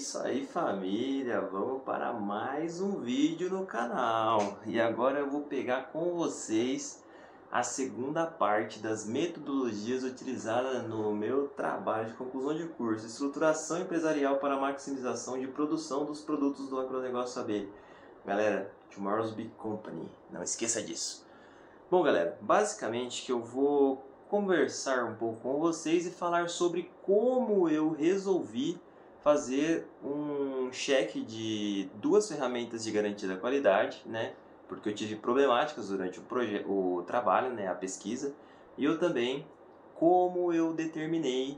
Isso aí, família, vamos para mais um vídeo no canal. E agora eu vou pegar com vocês a segunda parte das metodologias utilizadas no meu trabalho de conclusão de curso, estruturação empresarial para maximização de produção dos produtos do agronegócio AB. Galera, Tomorrow's Big Company, não esqueça disso. Bom, galera, basicamente que eu vou conversar um pouco com vocês e falar sobre como eu resolvi fazer um cheque de duas ferramentas de garantia da qualidade, né? Porque eu tive problemáticas durante o trabalho, né? A pesquisa. E eu também como eu determinei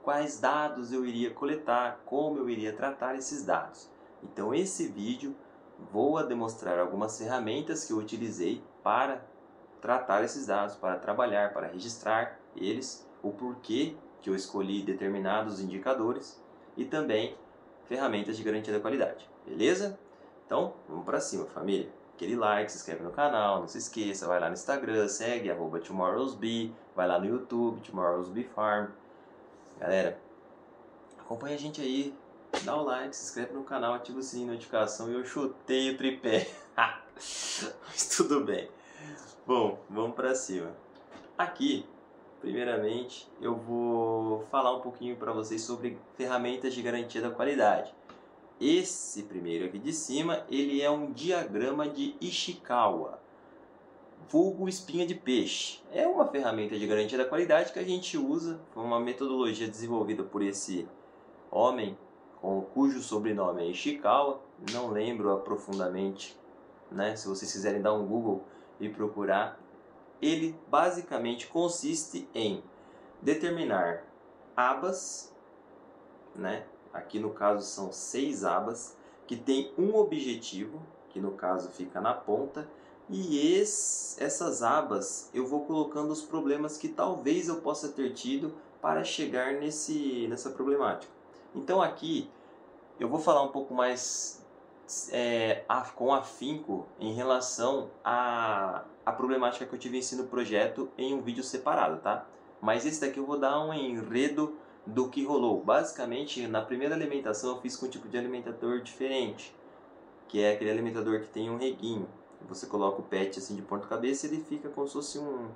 quais dados eu iria coletar, como eu iria tratar esses dados. Então esse vídeo vou demonstrar algumas ferramentas que eu utilizei para tratar esses dados, para trabalhar, para registrar eles, o porquê que eu escolhi determinados indicadores e também ferramentas de garantia da qualidade, beleza? Então, vamos para cima, família. Aquele like, se inscreve no canal, não se esqueça, vai lá no Instagram, segue @TomorrowsBee, vai lá no YouTube, Tomorrow's Bee Farm. Galera, acompanha a gente aí, dá o like, se inscreve no canal, ativa o sininho de notificação e eu chutei o tripé. Mas tudo bem. Bom, vamos para cima. Aqui, primeiramente, eu vou falar um pouquinho para vocês sobre ferramentas de garantia da qualidade. Esse primeiro aqui de cima, ele é um diagrama de Ishikawa, vulgo espinha de peixe. É uma ferramenta de garantia da qualidade que a gente usa, foi uma metodologia desenvolvida por esse homem, cujo sobrenome é Ishikawa, não lembro aprofundadamente, né? Se vocês quiserem dar um Google e procurar, ele basicamente consiste em determinar abas, né? Aqui no caso são 6 abas, que tem um objetivo, que no caso fica na ponta, e essas abas eu vou colocando os problemas que talvez eu possa ter tido para chegar nessa problemática. Então aqui eu vou falar um pouco mais com afinco em relação à problemática que eu tive em ensino projeto em um vídeo separado, tá? Mas esse daqui eu vou dar um enredo do que rolou. Basicamente, na primeira alimentação eu fiz com um tipo de alimentador diferente, que é aquele alimentador que tem um reguinho. Você coloca o pet assim de ponta cabeça e ele fica como se fosse um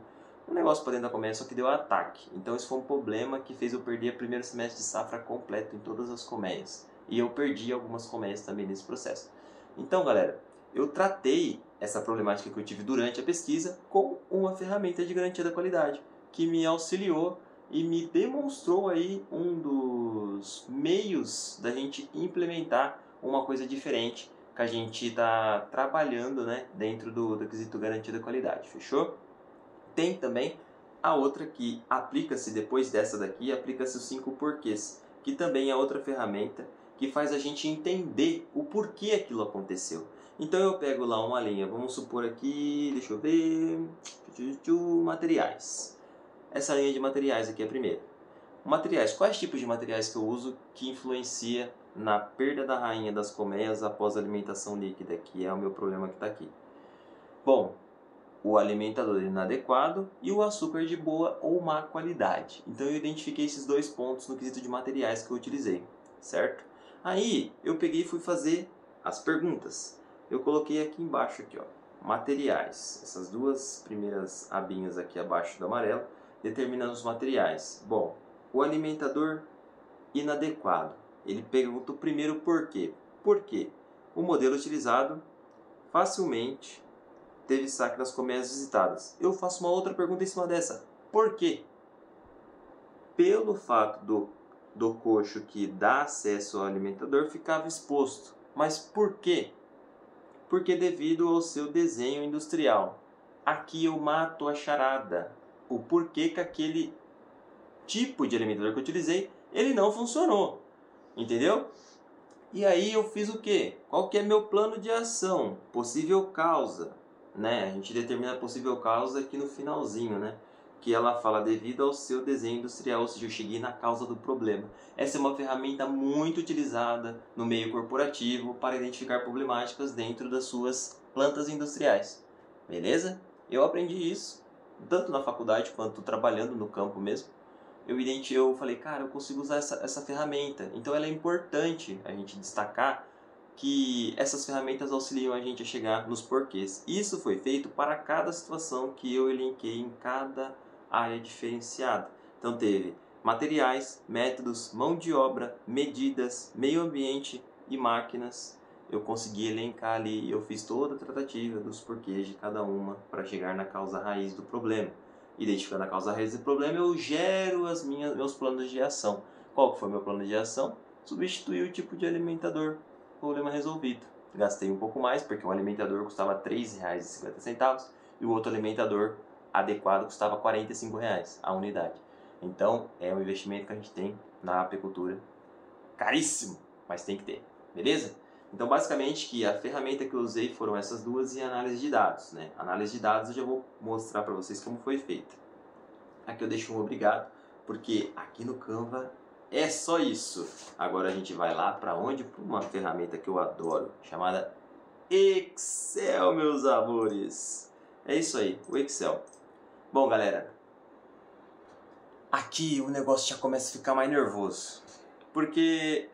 negócio para dentro da colmeia, só que deu ataque. Então isso foi um problema que fez eu perder o primeiro semestre de safra completo em todas as colmeias. E eu perdi algumas colmeias também nesse processo. Então, galera, eu tratei essa problemática que eu tive durante a pesquisa com uma ferramenta de garantia da qualidade, que me auxiliou e me demonstrou aí um dos meios da gente implementar uma coisa diferente que a gente está trabalhando, né, dentro do quesito garantia da qualidade, fechou? Tem também a outra que aplica-se depois dessa daqui, aplica-se os 5 porquês, que também é outra ferramenta que faz a gente entender o porquê aquilo aconteceu. Então eu pego lá uma linha, vamos supor aqui, deixa eu ver, materiais. Essa linha de materiais aqui é a primeira. Materiais, quais tipos de materiais que eu uso que influencia na perda da rainha das colmeias após a alimentação líquida, que é o meu problema que está aqui? Bom, o alimentador inadequado e o açúcar de boa ou má qualidade. Então eu identifiquei esses 2 pontos no quesito de materiais que eu utilizei, certo? Aí eu peguei e fui fazer as perguntas. Eu coloquei aqui embaixo, aqui, ó, materiais. Essas 2 primeiras abinhas aqui abaixo do amarelo, determinando os materiais. Bom, o alimentador inadequado. Ele pergunta o primeiro por quê. Por quê? O modelo utilizado facilmente teve saque nas colmeias visitadas. Eu faço uma outra pergunta em cima dessa. Por quê? Pelo fato do coxo que dá acesso ao alimentador ficava exposto. Mas por quê? Porque devido ao seu desenho industrial. Aqui eu mato a charada. O porquê que aquele tipo de alimentador que eu utilizei, ele não funcionou. Entendeu? E aí eu fiz o quê? Qual que é meu plano de ação? Possível causa, né? A gente determina a possível causa aqui no finalzinho, né? Que ela fala devido ao seu desenho industrial, ou seja, eu cheguei na causa do problema. Essa é uma ferramenta muito utilizada no meio corporativo para identificar problemáticas dentro das suas plantas industriais. Beleza? Eu aprendi isso, tanto na faculdade quanto trabalhando no campo mesmo. eu falei, cara, eu consigo usar essa ferramenta. Então ela é importante a gente destacar que essas ferramentas auxiliam a gente a chegar nos porquês. Isso foi feito para cada situação que eu elenquei em cada área diferenciada. Então teve materiais, métodos, mão de obra, medidas, meio ambiente e máquinas. Eu consegui elencar ali e eu fiz toda a tratativa dos porquês de cada uma para chegar na causa raiz do problema. Identificando a causa raiz do problema, eu gero meus planos de ação. Qual que foi meu plano de ação? Substituir o tipo de alimentador. Problema resolvido. Gastei um pouco mais, porque um alimentador custava R$ 3,50 e o outro alimentador adequado custava R$ 45 a unidade. Então, é um investimento que a gente tem na apicultura. Caríssimo, mas tem que ter. Beleza? Então, basicamente, que a ferramenta que eu usei foram essas duas e a análise de dados. Né? Análise de dados eu já vou mostrar para vocês como foi feita. Aqui eu deixo um obrigado, porque aqui no Canva é só isso. Agora a gente vai lá para onde? Para uma ferramenta que eu adoro, chamada Excel, meus amores. É isso aí, o Excel. Bom, galera, aqui o negócio já começa a ficar mais nervoso. Porque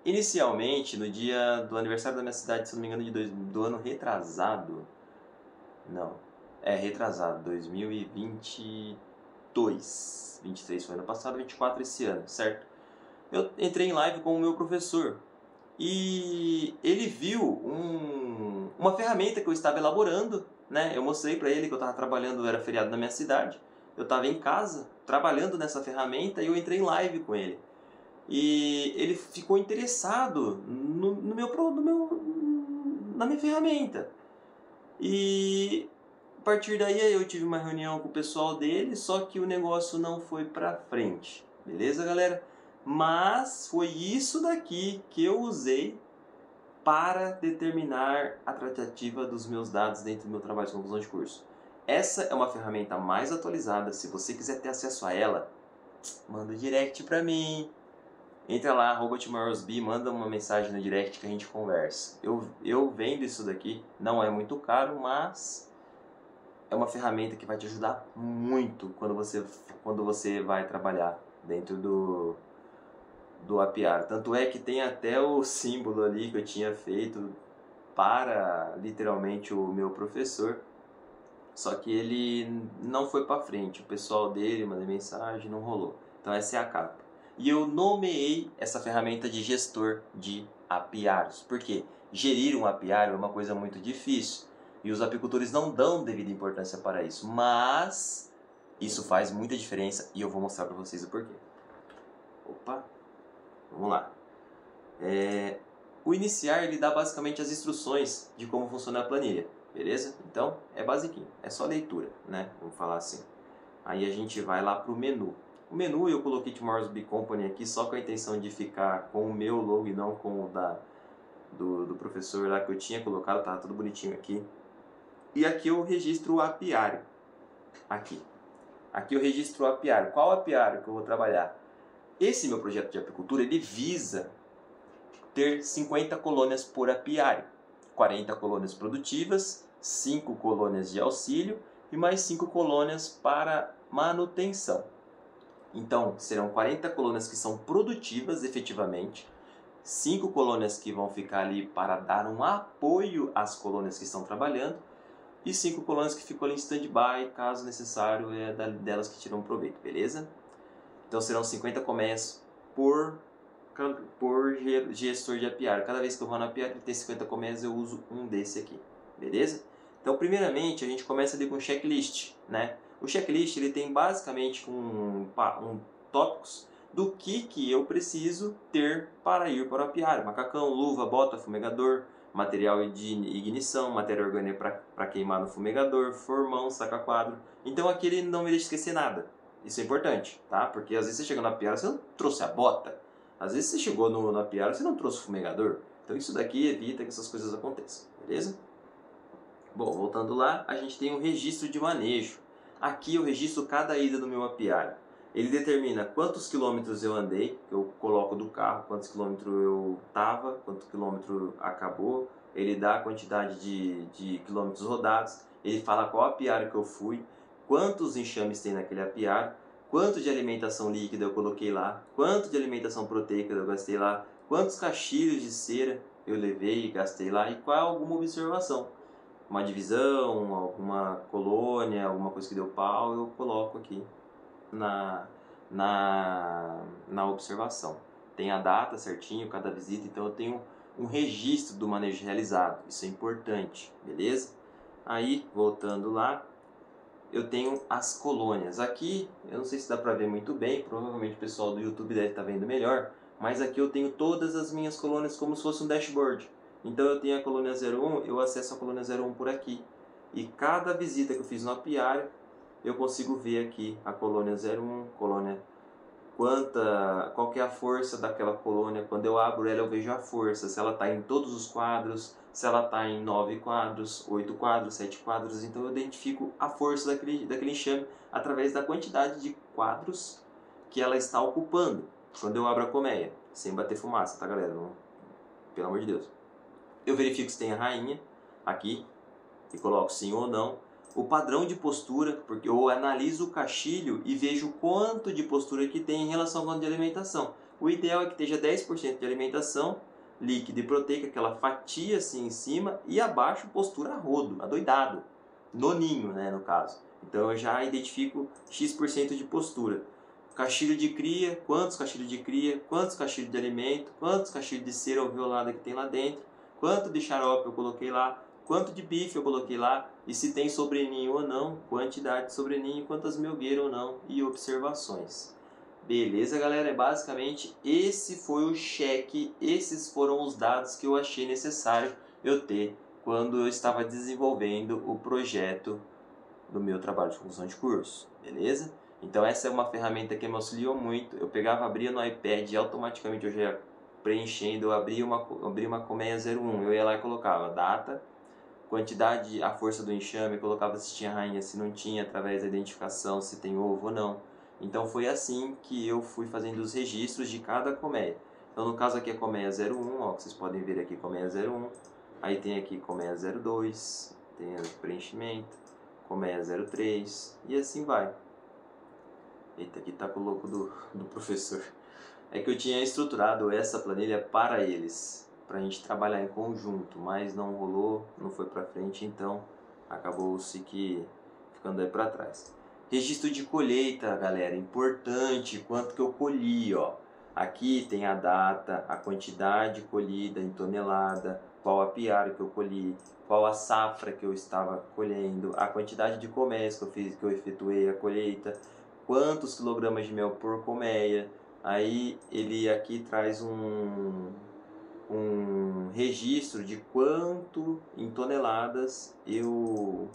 inicialmente, no dia do aniversário da minha cidade, se não me engano, do ano retrasado, não, retrasado, 2022, 23 foi ano passado, 24 esse ano, certo? Eu entrei em live com o meu professor e ele viu uma ferramenta que eu estava elaborando, né? Eu mostrei para ele que eu estava trabalhando, era feriado na minha cidade, eu estava em casa trabalhando nessa ferramenta e eu entrei em live com ele. E ele ficou interessado na minha ferramenta. E a partir daí eu tive uma reunião com o pessoal dele, só que o negócio não foi pra frente. Beleza, galera? Mas foi isso daqui que eu usei para determinar a tratativa dos meus dados dentro do meu trabalho de conclusão de curso. Essa é uma ferramenta mais atualizada. Se você quiser ter acesso a ela, manda um direct pra mim. Entra lá, @tomorrowsbee, manda uma mensagem no direct que a gente conversa. Eu vendo isso daqui, não é muito caro, mas é uma ferramenta que vai te ajudar muito quando você vai trabalhar dentro do apiário. Tanto é que tem até o símbolo ali que eu tinha feito para literalmente o meu professor, só que ele não foi para frente. O pessoal dele mandou mensagem, não rolou. Então essa é a capa. E eu nomeei essa ferramenta de gestor de apiários. Porque gerir um apiário é uma coisa muito difícil. E os apicultores não dão devida importância para isso. Mas isso faz muita diferença e eu vou mostrar para vocês o porquê. Opa, vamos lá. O iniciar ele dá basicamente as instruções de como funciona a planilha. Beleza? Então é basiquinho, é só leitura, né? Vamos falar assim. Aí a gente vai lá para o menu. O menu eu coloquei Tomorrow's Bee Company aqui só com a intenção de ficar com o meu logo e não com o do professor lá que eu tinha colocado, tá tudo bonitinho aqui. E aqui eu registro o apiário. Aqui eu registro o apiário. Qual apiário que eu vou trabalhar? Esse meu projeto de apicultura, ele visa ter 50 colônias por apiário. 40 colônias produtivas, 5 colônias de auxílio e mais 5 colônias para manutenção. Então, serão 40 colônias que são produtivas efetivamente, 5 colônias que vão ficar ali para dar um apoio às colônias que estão trabalhando e 5 colônias que ficam ali em stand-by, caso necessário, delas que tiram proveito, beleza? Então serão 50 colmeias por gestor de apiário. Cada vez que eu vou no apiário e tem 50 colmeias, eu uso um desse aqui, beleza? Então, primeiramente, a gente começa ali com o checklist, né? O checklist ele tem basicamente tópicos do que eu preciso ter para ir para o apiário. Macacão, luva, bota, fumegador, material de ignição, matéria orgânica para queimar no fumegador, formão, saca-quadro. Então aqui ele não me deixa esquecer nada. Isso é importante, tá? Porque às vezes você chega no apiário, você não trouxe a bota. Às vezes você chegou no apiário, você não trouxe o fumegador. Então isso daqui evita que essas coisas aconteçam, beleza? Bom, voltando lá, a gente tem um registro de manejo. Aqui eu registro cada ida do meu apiário. Ele determina quantos quilômetros eu andei, eu coloco do carro quantos quilômetros eu estava, quanto quilômetro acabou. Ele dá a quantidade de quilômetros rodados. Ele fala qual apiário que eu fui, quantos enxames tem naquele apiário, quanto de alimentação líquida eu coloquei lá, quanto de alimentação proteica eu gastei lá, quantos caixilhos de cera eu levei e gastei lá e qual alguma observação. Uma divisão, alguma colônia, alguma coisa que deu pau, eu coloco aqui na observação. Tem a data certinho, cada visita, então eu tenho um registro do manejo realizado. Isso é importante, beleza? Aí, voltando lá, eu tenho as colônias. Aqui, eu não sei se dá para ver muito bem, provavelmente o pessoal do YouTube deve estar vendo melhor, mas aqui eu tenho todas as minhas colônias como se fosse um dashboard. Então eu tenho a colônia 01, eu acesso a colônia 01 por aqui. E cada visita que eu fiz no apiário, eu consigo ver aqui a colônia 01, colônia qual que é a força daquela colônia. Quando eu abro ela eu vejo a força, se ela está em todos os quadros, se ela está em 9 quadros, 8 quadros, 7 quadros. Então eu identifico a força daquele enxame através da quantidade de quadros que ela está ocupando quando eu abro a colmeia, sem bater fumaça, tá galera? Não, pelo amor de Deus. Eu verifico se tem a rainha aqui e coloco sim ou não. O padrão de postura, porque eu analiso o caixilho e vejo quanto de postura que tem em relação ao quanto de alimentação. O ideal é que esteja 10% de alimentação líquida e proteica, aquela fatia assim em cima, e abaixo postura a rodo, adoidado, no ninho, né, no caso. Então eu já identifico X% de postura. Caixilho de cria, quantos caixilhos de cria, quantos caixilhos de alimento, quantos caixilhos de cera alveolada que tem lá dentro, quanto de xarope eu coloquei lá, quanto de bife eu coloquei lá, e se tem sobreninho ou não, quantidade de sobreninho, quantas melgueiras ou não, e observações. Beleza, galera? Basicamente, esse foi o cheque, esses foram os dados que eu achei necessário eu ter quando eu estava desenvolvendo o projeto do meu trabalho de conclusão de curso, beleza? Então essa é uma ferramenta que me auxiliou muito. Eu pegava, abria no iPad e automaticamente eu já ia preenchendo, eu abria uma colmeia 01, eu ia lá e colocava data, quantidade, a força do enxame, colocava se tinha rainha, se não tinha, através da identificação, se tem ovo ou não. Então foi assim que eu fui fazendo os registros de cada colmeia. Então no caso aqui é colmeia 01, ó, que vocês podem ver aqui colmeia 01, aí tem aqui colmeia 02, tem o preenchimento, colmeia 03 e assim vai. Eita, aqui tá com o louco do professor. É que eu tinha estruturado essa planilha para eles, para a gente trabalhar em conjunto, mas não rolou, não foi para frente, então acabou-se que ficando aí para trás. Registro de colheita, galera, importante, quanto que eu colhi, ó. Aqui tem a data, a quantidade colhida em tonelada, qual apiário que eu colhi, qual a safra que eu estava colhendo, a quantidade de colmeias que eu efetuei a colheita, quantos quilogramas de mel por colmeia. Aí ele aqui traz um registro de quanto em toneladas eu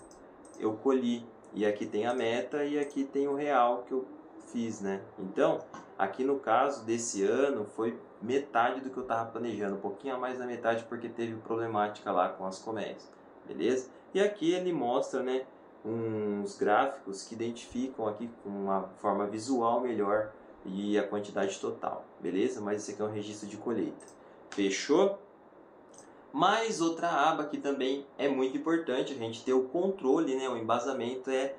colhi. E aqui tem a meta e aqui tem o real que eu fiz, né? Então, aqui no caso desse ano foi metade do que eu estava planejando, um pouquinho a mais da metade porque teve problemática lá com as colmeias, beleza? E aqui ele mostra, né, uns gráficos que identificam aqui com uma forma visual melhor e a quantidade total, beleza? Mas esse aqui é um registro de colheita. Fechou? Mais outra aba que também é muito importante a gente ter o controle, né? O embasamento é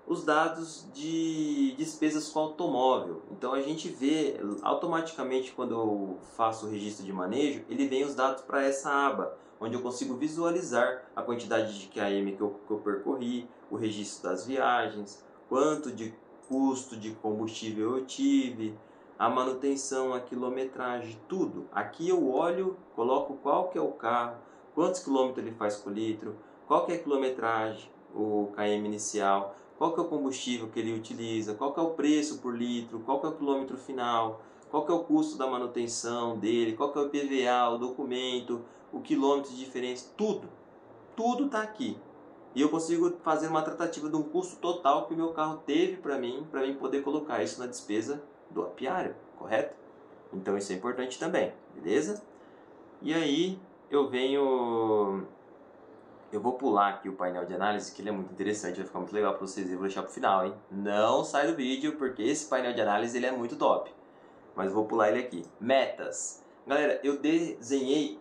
os dados de despesas com automóvel. Então a gente vê automaticamente quando eu faço o registro de manejo, ele vem os dados para essa aba, onde eu consigo visualizar a quantidade de km que eu percorri, o registro das viagens, quanto de custo de combustível eu tive, a manutenção, a quilometragem, tudo. Aqui eu olho, coloco qual que é o carro, quantos quilômetros ele faz por litro, qual que é a quilometragem, o km inicial, qual que é o combustível que ele utiliza, qual que é o preço por litro, qual que é o quilômetro final, qual que é o custo da manutenção dele, qual que é o IPVA, o documento, o quilômetro de diferença, tudo. Tudo está aqui. E eu consigo fazer uma tratativa de um custo total que o meu carro teve para mim poder colocar isso na despesa do apiário, correto? Então isso é importante também, beleza? E aí eu vou pular aqui o painel de análise, que ele é muito interessante, vai ficar muito legal para vocês, e vou deixar para o final, hein? Não sai do vídeo, porque esse painel de análise ele é muito top. Mas vou pular ele aqui. Metas. Galera, eu desenhei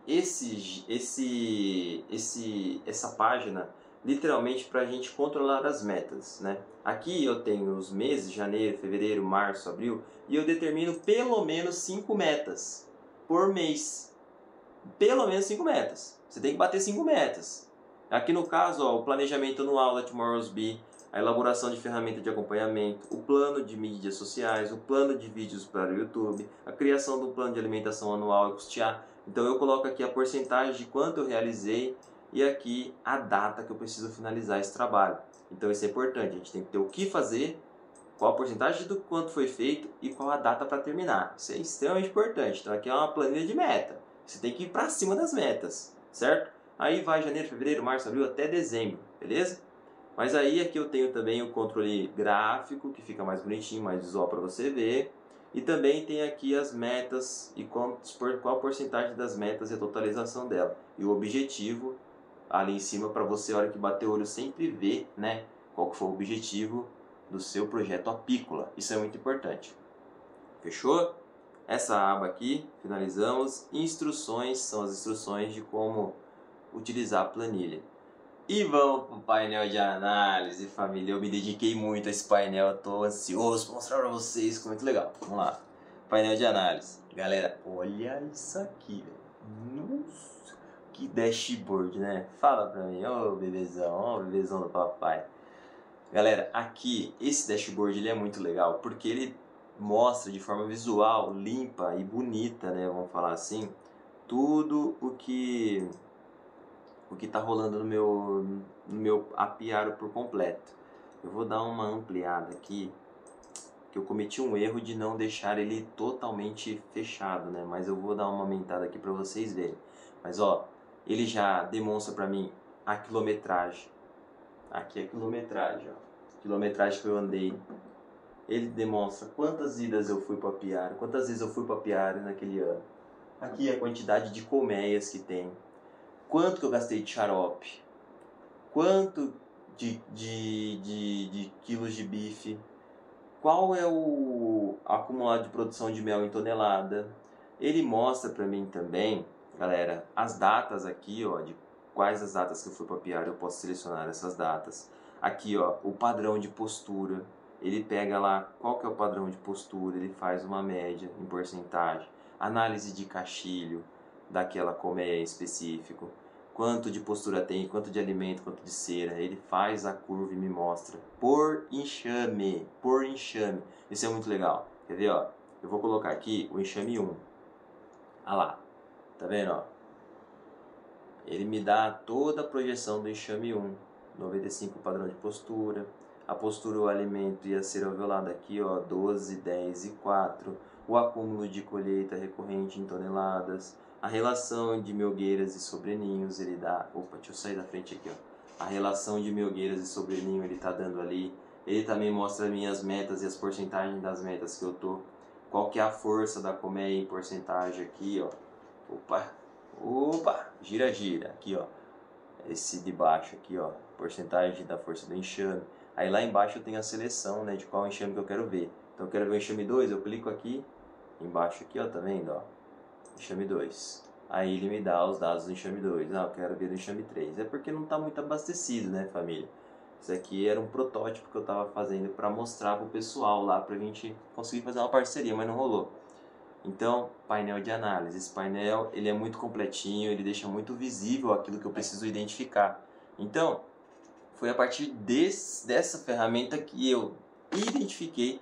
essa página literalmente para a gente controlar as metas, né? Aqui eu tenho os meses, janeiro, fevereiro, março, abril, e eu determino pelo menos 5 metas por mês. Pelo menos 5 metas. Você tem que bater 5 metas. Aqui no caso, ó, o planejamento anual da Tomorrow's Bee, a elaboração de ferramenta de acompanhamento, o plano de mídias sociais, o plano de vídeos para o YouTube, a criação do plano de alimentação anual e custear. Então eu coloco aqui a porcentagem de quanto eu realizei e aqui a data que eu preciso finalizar esse trabalho. Então isso é importante, a gente tem que ter o que fazer, qual a porcentagem do quanto foi feito e qual a data para terminar. Isso é extremamente importante. Então aqui é uma planilha de meta. Você tem que ir para cima das metas, certo? Aí vai janeiro, fevereiro, março, abril até dezembro, beleza? Mas aí aqui eu tenho também o controle gráfico, que fica mais bonitinho, mais visual para você ver. E também tem aqui as metas e qual a porcentagem das metas e a totalização dela. E o objetivo ali em cima para você, a hora que bater o olho, sempre ver, né, qual que foi o objetivo do seu projeto apícola. Isso é muito importante. Fechou? Essa aba aqui, finalizamos. Instruções são as instruções de como utilizar a planilha. E vamos para o painel de análise, família. Eu me dediquei muito a esse painel, estou ansioso para mostrar para vocês, ficou muito legal. Vamos lá. Painel de análise. Galera, olha isso aqui, velho. Nossa, que dashboard, né? Fala pra mim, ô bebezão do papai. Galera, aqui, esse dashboard ele é muito legal, porque ele mostra de forma visual, limpa e bonita, né? Vamos falar assim, tudo o que está rolando no meu apiário por completo. Eu vou dar uma ampliada aqui, que eu cometi um erro de não deixar ele totalmente fechado, né? Mas eu vou dar uma aumentada aqui para vocês verem. Mas ó, ele já demonstra para mim a quilometragem. Aqui é a quilometragem, ó. Quilometragem que eu andei. Ele demonstra quantas idas eu fui para o apiário, quantas vezes eu fui para o apiário naquele ano. Aqui é a quantidade de colmeias que tem. Quanto que eu gastei de xarope, quanto de quilos de bife, qual é o acumulado de produção de mel em tonelada. Ele mostra para mim também, galera, as datas aqui, ó, de quais as datas que eu fui para apiário, eu posso selecionar essas datas. Aqui, ó, o padrão de postura, ele pega lá qual que é o padrão de postura, ele faz uma média em porcentagem, análise de caixilho daquela colmeia em específico, quanto de postura tem, quanto de alimento, quanto de cera, ele faz a curva e me mostra por enxame, isso é muito legal, quer ver, ó, eu vou colocar aqui o enxame 1, olha lá, tá vendo, ó, ele me dá toda a projeção do enxame 1, 95 padrão de postura, a postura, o alimento e a cera alveolada aqui, ó, 12, 10 e 4, o acúmulo de colheita recorrente em toneladas, a relação de melgueiras e sobreninhos, ele dá... Opa, deixa eu sair da frente aqui, ó. A relação de melgueiras e sobreninho ele tá dando ali. Ele também mostra minhas metas e as porcentagens das metas que eu tô. Qual que é a força da colmeia em porcentagem aqui, ó. Opa, gira. Aqui, ó. Esse de baixo aqui, ó. Porcentagem da força do enxame. Aí lá embaixo eu tenho a seleção, né, de qual enxame que eu quero ver. Então eu quero ver o enxame 2, eu clico aqui. Embaixo aqui, ó, tá vendo, ó. Enxame 2. Aí ele me dá os dados do enxame 2. Ah, eu quero ver do enxame 3. É porque não está muito abastecido, né, família? Isso aqui era um protótipo que eu estava fazendo para mostrar para o pessoal lá, para a gente conseguir fazer uma parceria, mas não rolou. Então, painel de análise. Esse painel ele é muito completinho, ele deixa muito visível aquilo que eu preciso identificar. Então, foi a partir dessa ferramenta que eu identifiquei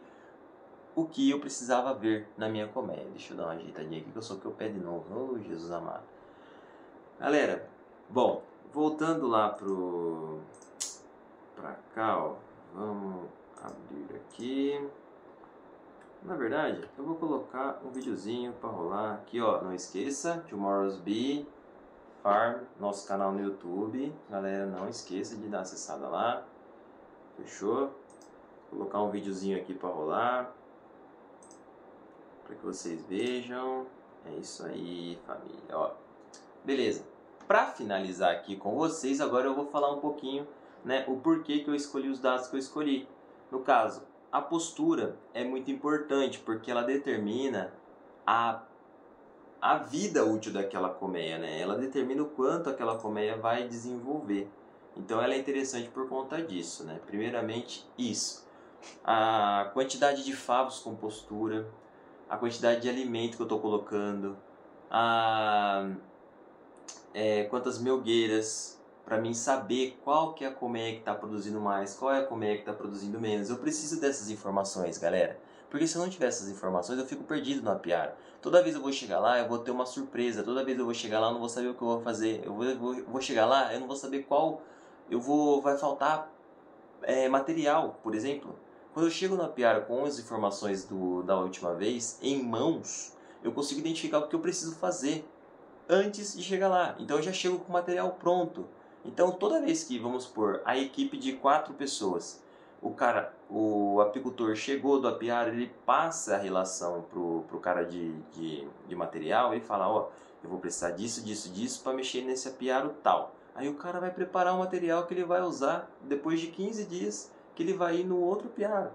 o que eu precisava ver na minha colmeia. Deixa eu dar uma ajeitadinha aqui que eu sou que eu pé de novo. Oh, Jesus amado. Galera, bom, voltando lá pra cá, ó. Vamos abrir aqui. Na verdade, eu vou colocar um videozinho para rolar aqui, ó. Não esqueça, Tomorrow's Bee Farm, nosso canal no YouTube. Galera, não esqueça de dar uma acessada lá. Fechou? Vou colocar um videozinho aqui para rolar, para que vocês vejam. É isso aí, família, ó. Beleza. Para finalizar aqui com vocês, agora eu vou falar um pouquinho, né, o porquê que eu escolhi os dados que eu escolhi. No caso, a postura é muito importante porque ela determina a vida útil daquela colmeia, né? Ela determina o quanto aquela colmeia vai desenvolver. Então ela é interessante por conta disso, né? Primeiramente isso, a quantidade de favos com postura, a quantidade de alimento que eu estou colocando, quantas melgueiras, para mim saber qual que é a colmeia que está produzindo mais, qual é a colmeia que está produzindo menos. Eu preciso dessas informações, galera. Porque se eu não tiver essas informações, eu fico perdido no apiário. Toda vez eu vou chegar lá, eu vou ter uma surpresa. Toda vez eu vou chegar lá, eu não vou saber o que eu vou fazer. Eu vou chegar lá, eu não vou saber qual... Vai faltar material, por exemplo. Quando eu chego no apiário com as informações da última vez, em mãos, eu consigo identificar o que eu preciso fazer antes de chegar lá. Então eu já chego com o material pronto. Então toda vez que, vamos supor, a equipe de 4 pessoas, o apicultor chegou do apiário, ele passa a relação pro cara de material e fala, ó, eu vou precisar disso, disso, disso para mexer nesse apiário tal. Aí o cara vai preparar o material que ele vai usar depois de 15 dias que ele vai ir no outro apiário.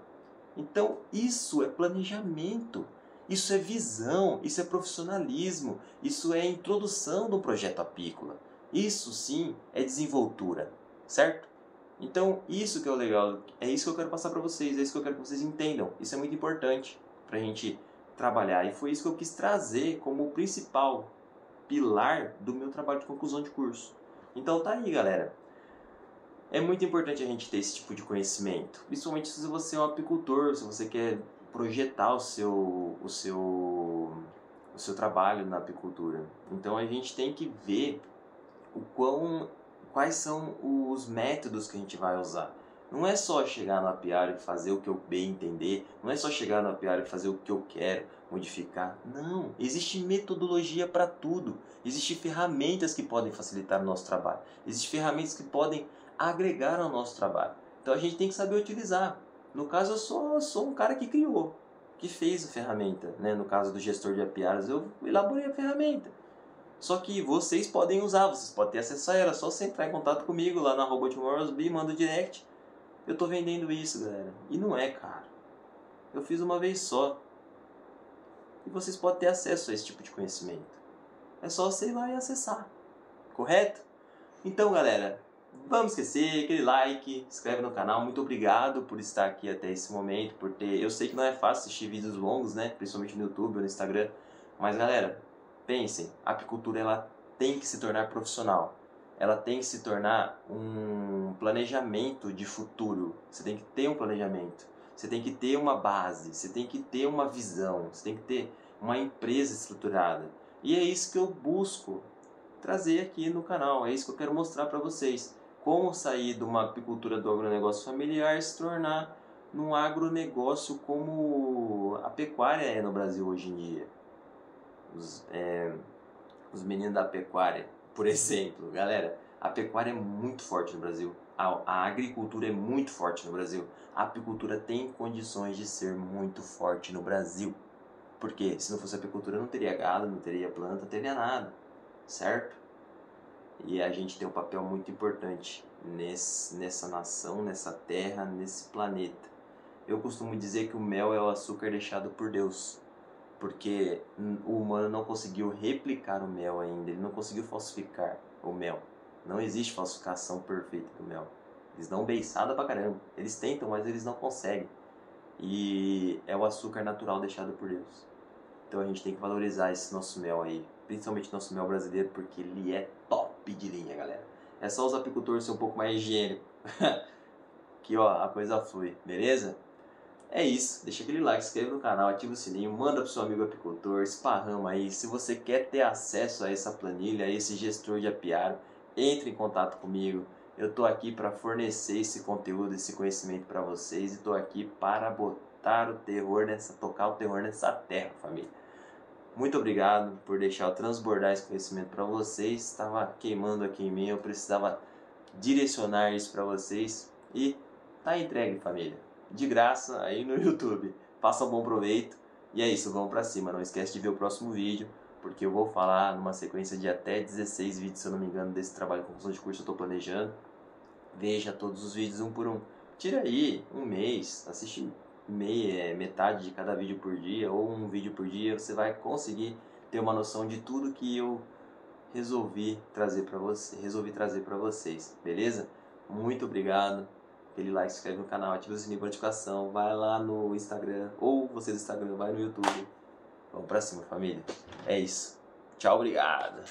Então isso é planejamento. Isso é visão, isso é profissionalismo, isso é introdução do projeto apícola. Isso sim é desenvoltura, certo? Então isso que é o legal, é isso que eu quero passar para vocês, é isso que eu quero que vocês entendam. Isso é muito importante para a gente trabalhar e foi isso que eu quis trazer como o principal pilar do meu trabalho de conclusão de curso. Então tá aí, galera. É muito importante a gente ter esse tipo de conhecimento, principalmente se você é um apicultor, se você quer projetar o seu trabalho na apicultura. Então a gente tem que ver quais são os métodos que a gente vai usar. Não é só chegar no apiário e fazer o que eu bem entender, não é só chegar no apiário e fazer o que eu quero, modificar. Não, existe metodologia para tudo. Existem ferramentas que podem facilitar o nosso trabalho. Existem ferramentas que podem agregar ao nosso trabalho. Então a gente tem que saber utilizar. No caso, eu sou um cara que criou, que fez a ferramenta. Né? No caso do gestor de apiários, eu elaborei a ferramenta. Só que vocês podem usar, vocês podem ter acesso a ela. É só você entrar em contato comigo lá na @tomorrowsbee, manda o direct. Eu tô vendendo isso, galera. E não é caro. Eu fiz uma vez só. E vocês podem ter acesso a esse tipo de conhecimento. É só você ir lá e acessar. Correto? Então, galera, vamos esquecer aquele like, se inscreve no canal. Muito obrigado por estar aqui até esse momento, por ter... Eu sei que não é fácil assistir vídeos longos, né? Principalmente no YouTube ou no Instagram. Mas, galera, pensem, a apicultura ela tem que se tornar profissional. Ela tem que se tornar um planejamento de futuro. Você tem que ter um planejamento. Você tem que ter uma base. Você tem que ter uma visão. Você tem que ter uma empresa estruturada. E é isso que eu busco trazer aqui no canal. É isso que eu quero mostrar para vocês. Como sair de uma apicultura do agronegócio familiar e se tornar num agronegócio como a pecuária é no Brasil hoje em dia. Os meninos da pecuária, por exemplo. Galera, a pecuária é muito forte no Brasil. A agricultura é muito forte no Brasil. A apicultura tem condições de ser muito forte no Brasil. Porque se não fosse a apicultura não teria gado, não teria planta, não teria nada. Certo? E a gente tem um papel muito importante nessa nação, nessa terra, nesse planeta. Eu costumo dizer que o mel é o açúcar deixado por Deus. Porque o humano não conseguiu replicar o mel ainda, ele não conseguiu falsificar o mel. Não existe falsificação perfeita do mel. Eles dão beiçada pra caramba. Eles tentam, mas eles não conseguem. E é o açúcar natural deixado por Deus. Então a gente tem que valorizar esse nosso mel aí. Principalmente nosso mel brasileiro, porque ele é top de linha, galera. É só os apicultores ser um pouco mais higiênicos. Que ó, a coisa flui, beleza? É isso, deixa aquele like, se inscreve no canal, ativa o sininho, manda pro seu amigo apicultor, esparrama aí. Se você quer ter acesso a essa planilha, a esse gestor de apiário, entre em contato comigo. Eu tô aqui para fornecer esse conteúdo, esse conhecimento para vocês e tô aqui para botar o terror tocar o terror nessa terra, família. Muito obrigado por deixar eu transbordar esse conhecimento para vocês. Estava queimando aqui em mim, eu precisava direcionar isso para vocês e tá entregue, família. De graça aí no YouTube. Faça um bom proveito. E é isso, vamos pra cima. Não esquece de ver o próximo vídeo, porque eu vou falar numa sequência de até 16 vídeos, se eu não me engano, desse trabalho de conclusão de curso que eu tô planejando. Veja todos os vídeos um por um. Tira aí um mês, assiste metade de cada vídeo por dia, ou um vídeo por dia, você vai conseguir ter uma noção de tudo que eu resolvi trazer para vocês, beleza? Muito obrigado. Aquele like, se inscreve no canal, ativa o sininho de notificação, vai lá no Instagram, ou você do Instagram, vai no YouTube. Vamos pra cima, família. É isso. Tchau, obrigado.